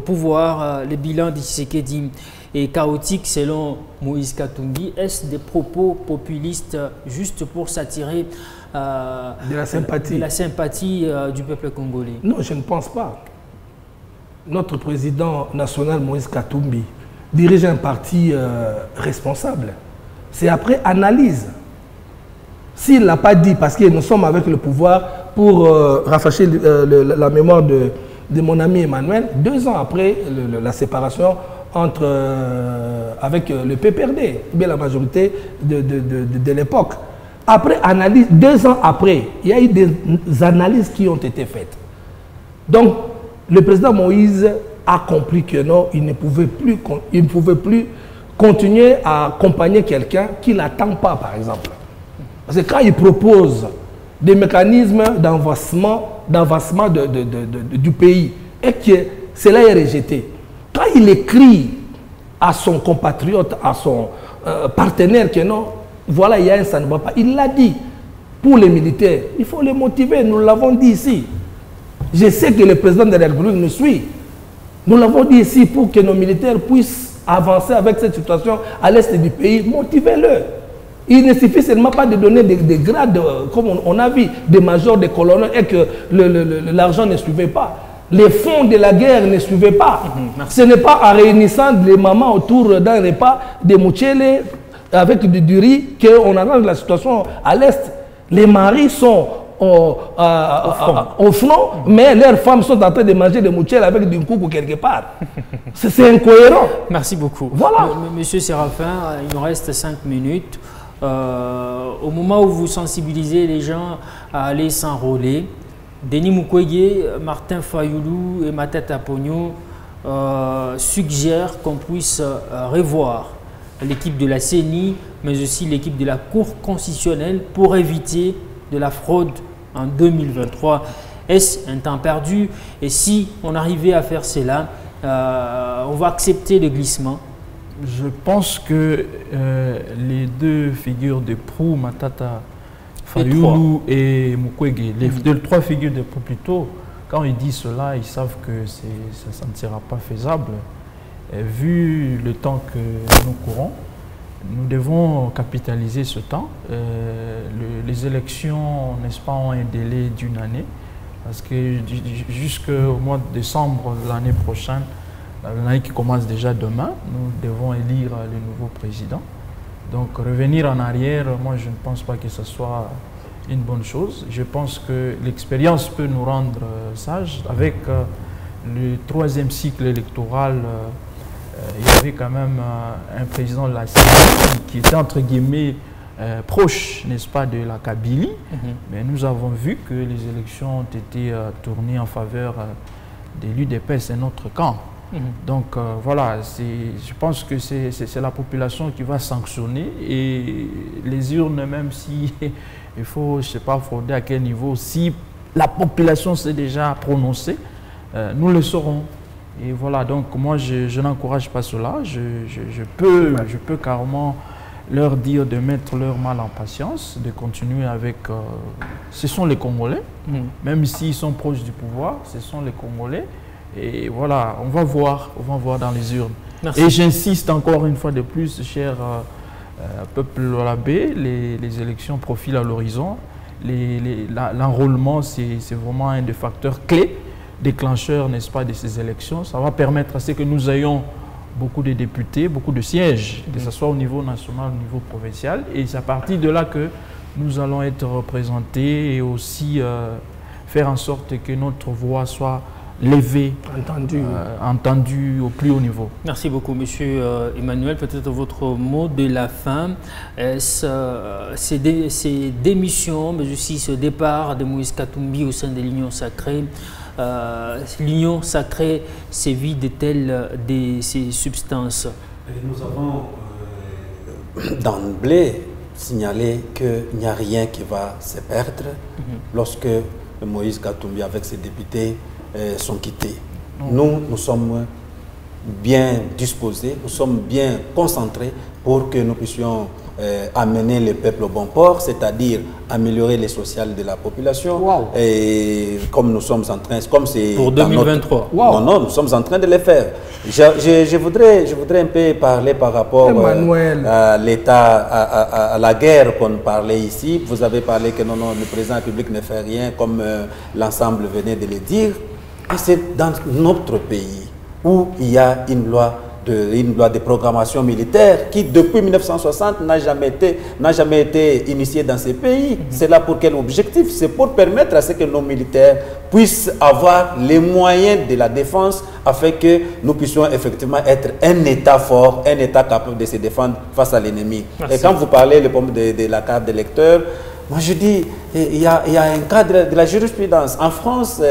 pouvoir, le bilan de Tshisekedi est chaotique selon Moïse Katumbi. Est-ce des propos populistes juste pour s'attirer de la sympathie du peuple congolais? Non, je ne pense pas. Notre président national Moïse Katumbi dirige un parti responsable. C'est après analyse. S'il ne l'a pas dit, parce que nous sommes avec le pouvoir pour rafraîchir la mémoire de mon ami Emmanuel, 2 ans après la séparation avec le PPRD, bien la majorité de l'époque. Après analyse, 2 ans après, il y a eu des analyses qui ont été faites. Donc, le président Moïse a compris que non, il ne pouvait plus continuer à accompagner quelqu'un qui ne l'attend pas, par exemple. Parce que quand il propose des mécanismes d'avancement du pays et que cela est rejeté, quand il écrit à son compatriote, à son partenaire que non, voilà, il y a un ça ne va pas, il l'a dit. Pour les militaires, il faut les motiver, nous l'avons dit ici. Je sais que le président de la République nous suit. Nous l'avons dit ici pour que nos militaires puissent avancer avec cette situation à l'est du pays. Motivez-le. Il ne suffit seulement pas de donner des grades, comme on a vu, des majors, des colonels, et que l'argent ne suivait pas. Les fonds de la guerre ne suivaient pas. Ce n'est pas en réunissant les mamans autour d'un repas, des mouchélés, avec du riz, qu'on arrange la situation à l'est. Les maris sont au front, mais leurs femmes sont en train de manger des mouchelles avec du coucou quelque part. C'est incohérent. Merci beaucoup. Voilà. Monsieur Séraphin, il nous reste 5 minutes. Au moment où vous sensibilisez les gens à aller s'enrôler, Denis Mukwege, Martin Fayoulou et Matata Pogno suggèrent qu'on puisse revoir l'équipe de la CENI, mais aussi l'équipe de la Cour constitutionnelle pour éviter de la fraude en 2023. Est-ce un temps perdu? Et si on arrivait à faire cela, on va accepter le glissement? Je pense que les 2 figures de proue, Matata Fayoulou et Mukwege, les 3 figures de proue plutôt, quand ils disent cela, ils savent que ça ne sera pas faisable. Et vu le temps que nous courons, nous devons capitaliser ce temps. Les élections, n'est-ce pas, ont un délai d'1 année, parce que jusqu'au mois de décembre de l'année prochaine, l'année qui commence déjà demain, nous devons élire le nouveau président. Donc revenir en arrière, moi je ne pense pas que ce soit une bonne chose. Je pense que l'expérience peut nous rendre sages. Avec le 3e cycle électoral, il y avait quand même un président de la CENI qui était entre guillemets proche, n'est-ce pas, de la Kabylie. Mais nous avons vu que les élections ont été tournées en faveur de l'UDPS et notre camp. Donc voilà, je pense que c'est la population qui va sanctionner, et les urnes, même si il faut, je ne sais pas, frauder à quel niveau, si la population s'est déjà prononcée, nous le saurons. Et voilà, donc moi je n'encourage pas cela. Je peux carrément leur dire de mettre leur mal en patience, de continuer avec... ce sont les Congolais, même s'ils sont proches du pouvoir, ce sont les Congolais. Et voilà, on va voir dans les urnes. Merci. Et j'insiste encore une fois de plus, cher peuple Lolabé, les élections profilent à l'horizon. L'enrôlement, c'est vraiment un des facteurs clés, déclencheurs, n'est-ce pas, de ces élections. Ça va permettre à ce que nous ayons beaucoup de députés, beaucoup de sièges, que ce soit au niveau national, au niveau provincial. Et c'est à partir de là que nous allons être représentés et aussi faire en sorte que notre voix soit levée, entendue au plus haut niveau. Merci beaucoup, Monsieur Emmanuel. Peut-être votre mot de la fin. Ces démissions, mais aussi ce départ de Moïse Katumbi au sein de l'Union sacrée, l'Union sacrée sévit de telles ces substances. Nous avons d'emblée signalé qu'il n'y a rien qui va se perdre lorsque Moïse Katumbi avec ses députés sont quittés. Nous sommes bien disposés, nous sommes bien concentrés pour que nous puissions amener le peuple au bon port, c'est-à-dire améliorer les sociales de la population. Et comme nous sommes en train, comme c'est pour 2023. Non, nous sommes en train de le faire. Je voudrais un peu parler par rapport à l'État, à la guerre qu'on parlait ici. Vous avez parlé que non, le président de la République ne fait rien, comme l'ensemble venait de le dire. Et c'est dans notre pays où il y a une loi de programmation militaire qui, depuis 1960, n'a jamais été initiée dans ces pays. C'est là pour quel objectif? C'est pour permettre à ce que nos militaires puissent avoir les moyens de la défense afin que nous puissions effectivement être un État fort, un État capable de se défendre face à l'ennemi. Et quand vous parlez de la carte d'électeur, moi je dis, il y a un cadre de la jurisprudence. En France,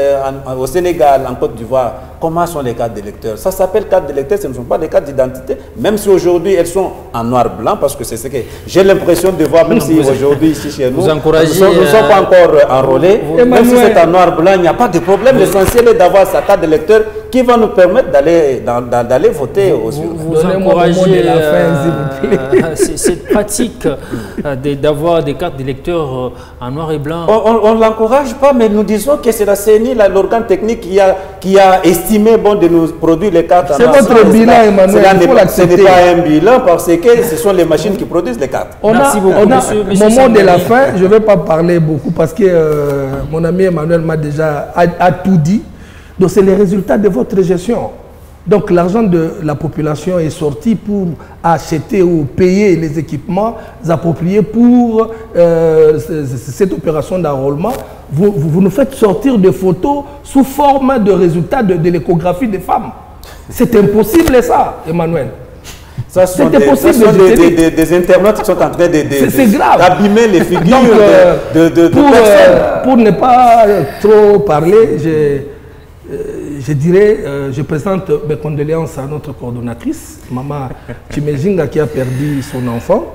au Sénégal, en Côte d'Ivoire, comment sont les cartes d'électeurs? Ça s'appelle carte d'électeur, ce ne sont pas des cartes d'identité. Même si aujourd'hui elles sont en noir-blanc, parce que c'est ce que j'ai l'impression de voir, même si aujourd'hui ici chez nous, nous ne sommes pas encore enrôlés. Même si c'est en noir-blanc, il n'y a pas de problème. L'essentiel est d'avoir sa carte d'électeur qui va nous permettre d'aller voter aux urnes. Vous encouragez cette pratique d'avoir des cartes d'électeurs en noir et blanc? On ne l'encourage pas, mais nous disons que c'est la CENI, l'organe technique qui a estimé bon de nous produire les cartes en noir. C'est votre bilan, Emmanuel. Ce n'est pas un bilan parce que ce sont les machines qui produisent les cartes. Merci beaucoup, monsieur. Moment de la fin, je ne vais pas parler beaucoup parce que mon ami Emmanuel m'a déjà tout dit. Donc c'est les résultats de votre gestion. Donc l'argent de la population est sorti pour acheter ou payer les équipements appropriés pour cette opération d'enrôlement. Vous nous faites sortir des photos sous forme de résultats de l'échographie des femmes. C'est impossible ça, Emmanuel. Ça sont des internautes qui sont en train d'abîmer les figures de personnes. Pour ne pas trop parler, je dirais, je présente mes condoléances à notre coordonnatrice, Maman Chimejinga, qui a perdu son enfant.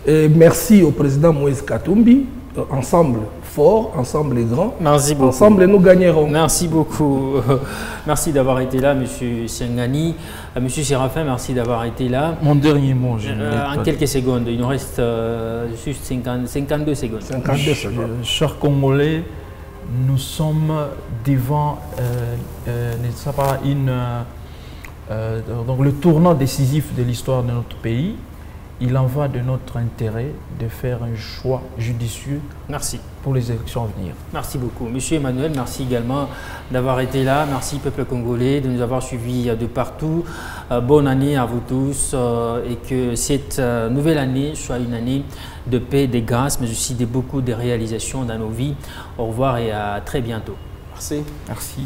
Et merci au président Moïse Katumbi. Ensemble fort, ensemble les grands. Merci beaucoup. Ensemble nous gagnerons. Merci beaucoup. Merci d'avoir été là, monsieur Siangani. Monsieur Séraphin, merci d'avoir été là. Mon dernier mot, en quelques secondes, il nous reste juste 52 secondes. 52 secondes. Chers Congolais, nous sommes devant donc le tournant décisif de l'histoire de notre pays. Il en va de notre intérêt de faire un choix judicieux pour les élections à venir. Merci beaucoup. Monsieur Emmanuel, merci également d'avoir été là. Merci peuple congolais de nous avoir suivis de partout. Bonne année à vous tous et que cette nouvelle année soit une année de paix, de grâce, mais aussi de beaucoup de réalisations dans nos vies. Au revoir et à très bientôt. Merci. Merci.